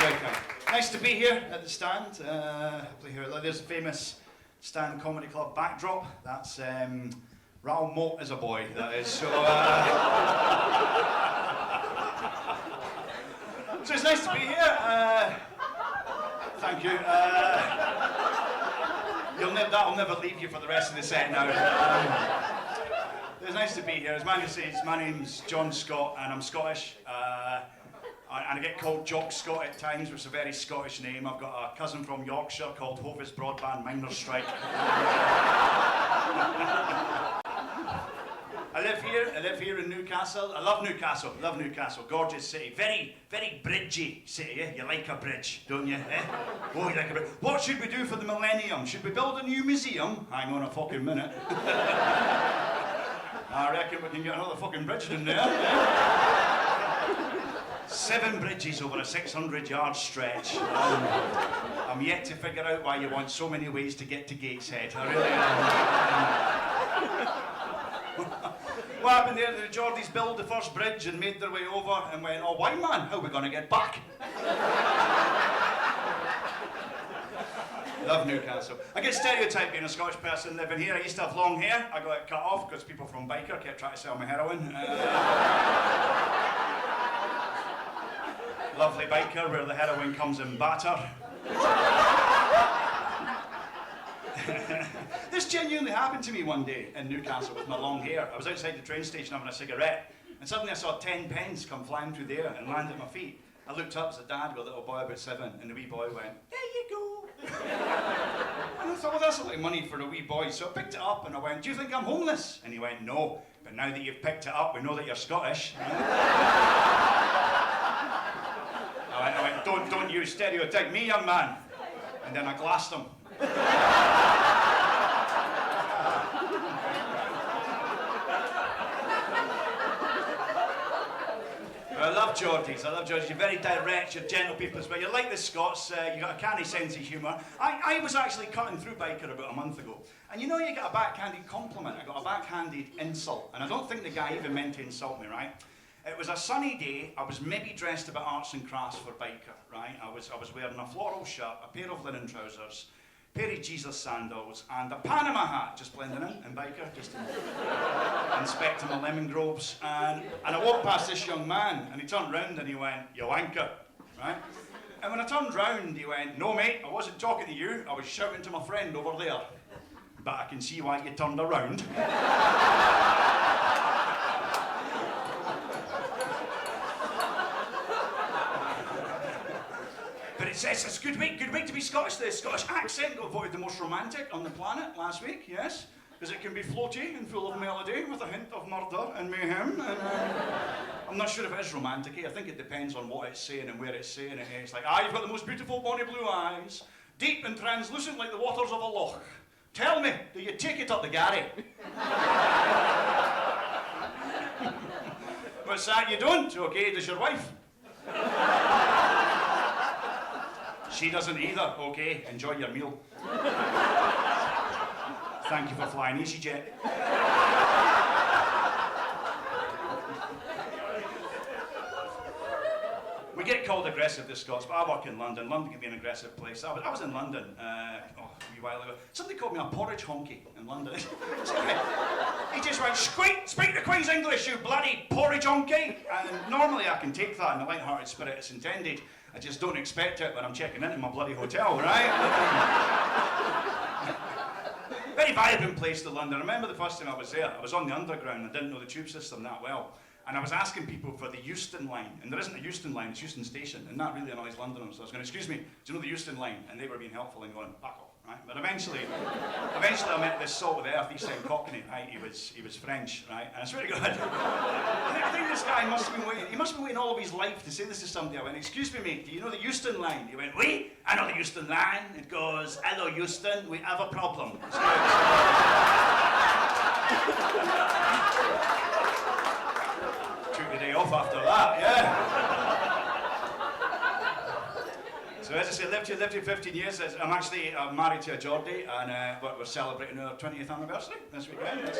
very kind. Nice to be here at the stand. There's a famous stand comedy club backdrop. That's Raoul Moat as a boy, that is. So, so it's nice to be here. Thank you. That'll never leave you for the rest of the set now. It's nice to be here. As Mandy says, my name's John Scott and I'm Scottish. And I get called Jock Scott at times, which is a very Scottish name. I've got a cousin from Yorkshire called Hovis Broadband Miners Strike. I live here in Newcastle. I love Newcastle. Gorgeous city. Very, very bridgey city, eh? You like a bridge, don't you? Eh? Oh, you like a bridge. What should we do for the millennium? Should we build a new museum? Hang on a fucking minute. I reckon we can get another fucking bridge in there. 7 bridges over a 600-yard stretch. I'm yet to figure out why you want so many ways to get to Gateshead. I really am. What happened there? The Geordies built the first bridge and made their way over and went, oh, why man, how are we going to get back? Love Newcastle. I get stereotyped being a Scottish person living here. I used to have long hair. I got it cut off because people from Biker kept trying to sell me heroin. Lovely Biker where the heroin comes in batter. This genuinely happened to me one day in Newcastle with my long hair. I was outside the train station having a cigarette and suddenly I saw 10 pence come flying through the air and land at my feet. I looked up as a dad with a little boy about 7 and the wee boy went, there you go. And I thought, well, that's a lot of money for a wee boy. So I picked it up and I went, do you think I'm homeless? And he went, no, but now that you've picked it up, we know that you're Scottish. I went, don't you stereotype me, young man. And then I glassed him. I love Geordies. You're very direct, you're gentle people, but you're like the Scots, you've got a canny sense of humour. I was actually cutting through Biker about a month ago, and you know you get a backhanded compliment, I got a backhanded insult, and I don't think the guy even meant to insult me, right? It was a sunny day, I was maybe dressed a bit arts and crafts for Biker, right? I was wearing a floral shirt, a pair of linen trousers, a pair of Jesus sandals, and a Panama hat, just blending in Biker, just inspecting my lemon groves. And I walked past this young man, and he turned round and he went, you wanker, right? And when I turned round, he went, no mate, I wasn't talking to you, I was shouting to my friend over there. But I can see why you turned around. But it's a good week to be Scottish. The Scottish accent got voted the most romantic on the planet last week, yes? Because it can be floaty and full of melody with a hint of murder and mayhem. And I'm not sure if it is romantic. I think it depends on what it's saying and where it's saying it. It's like, you've got the most beautiful bonny blue eyes, deep and translucent like the waters of a loch. Tell me, do you take it up the Gary? What's that, you don't? Okay, does your wife? She doesn't either. Okay, enjoy your meal. Thank you for flying EasyJet. We get called aggressive, the Scots, but I work in London. London can be an aggressive place. I was in London a wee while ago. Somebody called me a porridge honky in London. He just went, speak the Queen's English, you bloody porridge honky. And normally I can take that in a light-hearted spirit it's intended. I just don't expect it when I'm checking into my bloody hotel, right? Very vibrant place to London. I remember the first time I was there, I was on the Underground, I didn't know the tube system that well. And I was asking people for the Euston line, and there isn't a Euston line, it's Euston Station, and that really annoys Londoners. So I was going, excuse me, do you know the Euston line? And they were being helpful and going, back off, right? But eventually I met this salt of the earth, East End Cockney, right? He was French, right? And I swear to God, I think this guy must have been waiting all of his life to say this to somebody. I went, excuse me mate, do you know the Euston line? He went, oui, I know the Euston line. It goes, hello Euston, we have a problem. Took the day off after that, yeah. So as I say, lived here 15 years. I'm actually married to a Geordie, and we're celebrating our 20th anniversary this weekend.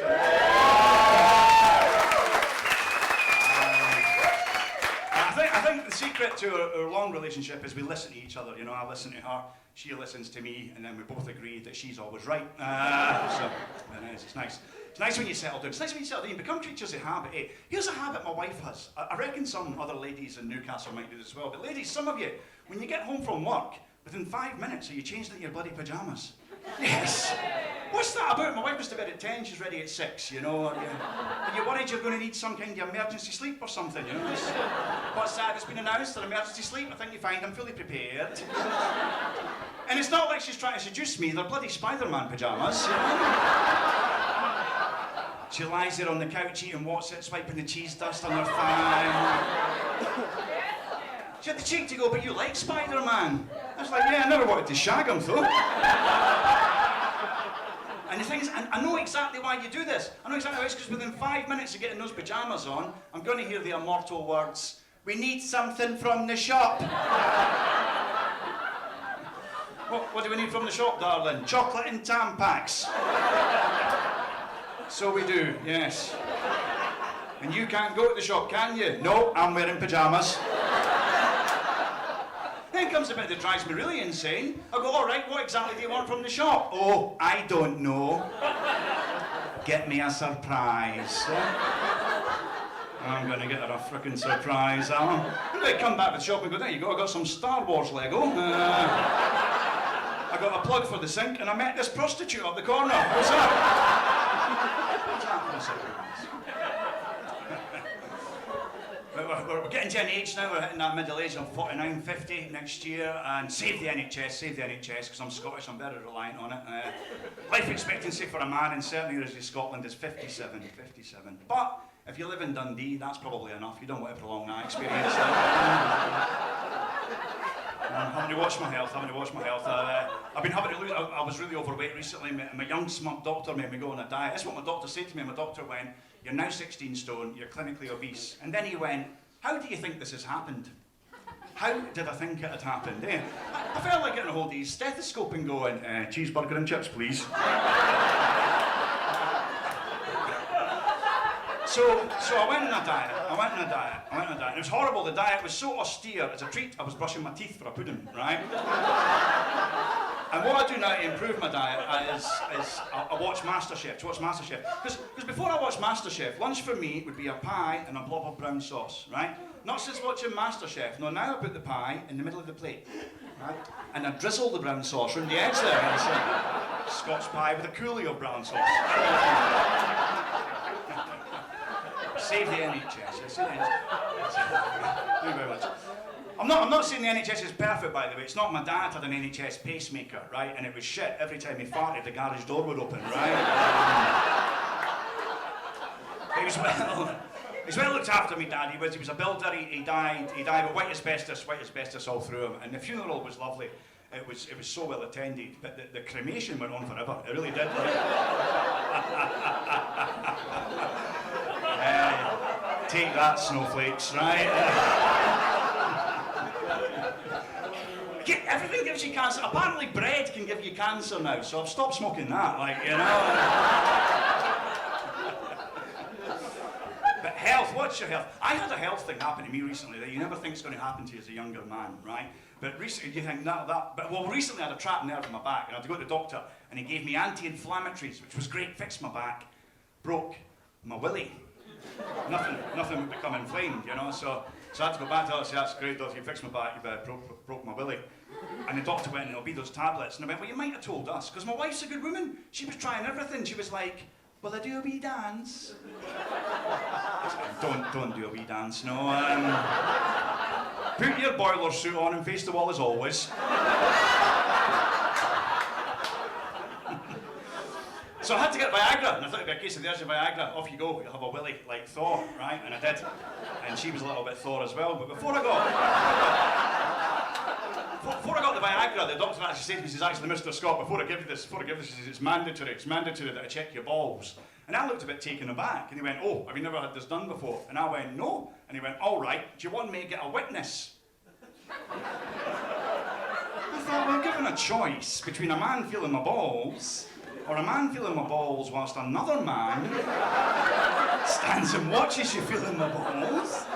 I think think the secret to our long relationship is we listen to each other. You know, I listen to her, she listens to me, and then we both agree that she's always right. So, it is. It's nice. It's nice when you settle down. It's nice when you settle down. You become creatures of habit. Eh? Here's a habit my wife has. I reckon some other ladies in Newcastle might do this as well. But ladies, some of you, when you get home from work, within 5 minutes, are you changed into your bloody pyjamas? Yes. What's that about? My wife was to bed at 10, she's ready at 6, you know. Are you worried you're going to need some kind of emergency sleep or something, you know? What's that? It's been announced, an emergency sleep. I think you find I'm fully prepared. And it's not like she's trying to seduce me. They're bloody Spider-Man pyjamas, you know? She lies there on the couch eating what's it, swiping the cheese dust on her thigh. She had the cheek to go, but you like Spider-Man? I was like, yeah, I never wanted to shag him, though. And the thing is, I know exactly why you do this. I know exactly why it's because within 5 minutes of getting those pyjamas on, I'm going to hear the immortal words, "We need something from the shop." What do we need from the shop, darling? Chocolate and Tampax. So we do, yes. And you can't go to the shop, can you? No, I'm wearing pyjamas. Then comes the bit that drives me really insane. I go, all right, what exactly do you want from the shop? Oh, I don't know. Get me a surprise. I'm going to get her a frickin' surprise, I'm going to come back to the shop and go, there you go, I got some Star Wars Lego. I got a plug for the sink, and I met this prostitute up the corner. What's that? We're getting to an age now, we're hitting that middle age, I'm 49, 50 next year, and save the NHS, because I'm Scottish, I'm very reliant on it. Life expectancy for a man in certain areas of Scotland is 57. But if you live in Dundee, that's probably enough. You don't want to prolong that experience. I'm having to watch my health, I've been having to lose, I was really overweight recently. My young smug doctor made me go on a diet. That's what my doctor said to me. My doctor went, "You're now 16 stone, you're clinically obese." And then he went, "How do you think this has happened?" How did I think it had happened? Eh? I felt like getting a hold of his stethoscope and going, "Cheeseburger and chips, please." So I went on a diet. And it was horrible. The diet was so austere. As a treat, I was brushing my teeth for a pudding, right? And what I do now to improve my diet is I watch MasterChef. Because before I watched MasterChef, lunch for me would be a pie and a blob of brown sauce, right? Not since watching MasterChef. No, now I put the pie in the middle of the plate, right? And I drizzle the brown sauce around the edge there. And it's like Scots pie with a coolie of brown sauce. Save the NHS. Thank you very much. I'm not saying the NHS is perfect, by the way. It's not. My dad had an NHS pacemaker, right? And it was shit. Every time he farted, the garage door would open, right? He was well looked after, me dad. He was a builder. He died with white asbestos all through him. And the funeral was lovely. It was so well attended, but the cremation went on forever. It really did. Take that, snowflakes, right? Everything gives you cancer. Apparently bread can give you cancer now, so I've stopped smoking that, like, you know. But health, what's your health? I had a health thing happen to me recently that you never think is going to happen to you as a younger man, right? But recently you think, recently I had a trapped nerve in my back, and I had to go to the doctor, and he gave me anti-inflammatories, which was great, fixed my back, broke my willy. Nothing would become inflamed, you know, so I had to go back to her and say, "That's great, doctor, you fixed my back, you broke my willy." And the doctor went, "It'll be those tablets." And I went, "Well, you might have told us, because my wife's a good woman. She was trying everything. She was like, will I do a wee dance?" Don't do a wee dance, no. Put your boiler suit on and face the wall as always. So I had to get Viagra, and I thought it'd be a case of there's your Viagra, off you go, you'll have a willy like Thor, right? And I did. And she was a little bit Thor as well, but before I got the Viagra, the doctor actually said to me, he says, "Actually, Mr. Scott, before I give you this, he says, it's mandatory that I check your balls." And I looked a bit taken aback, and he went, "Oh, have you never had this done before?" And I went, "No." And he went, "All right, do you want me to get a witness?" I thought, well, given a choice between a man feeling my balls or a man feeling my balls whilst another man stands and watches you feeling my balls,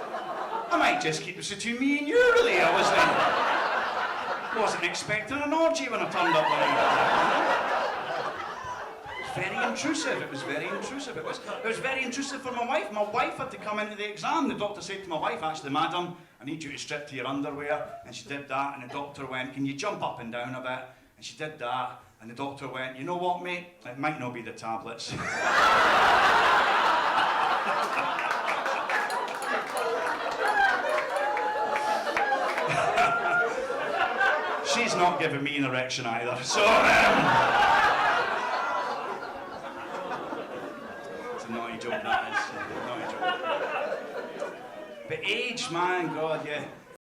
I'm might just keep this between me and you, really. I wasn't expecting an orgy when I turned up one night. Very intrusive. It was very intrusive. It was very intrusive for my wife. My wife had to come into the exam. The doctor said to my wife, actually, madam, I need you to strip to your underwear. And she did that, and the doctor went, can you jump up and down a bit? And she did that, and the doctor went, you know what, mate? It might not be the tablets. She's not giving me an erection either, so... Naughty joke, that is. Naughty joke. But age, man, God, yeah.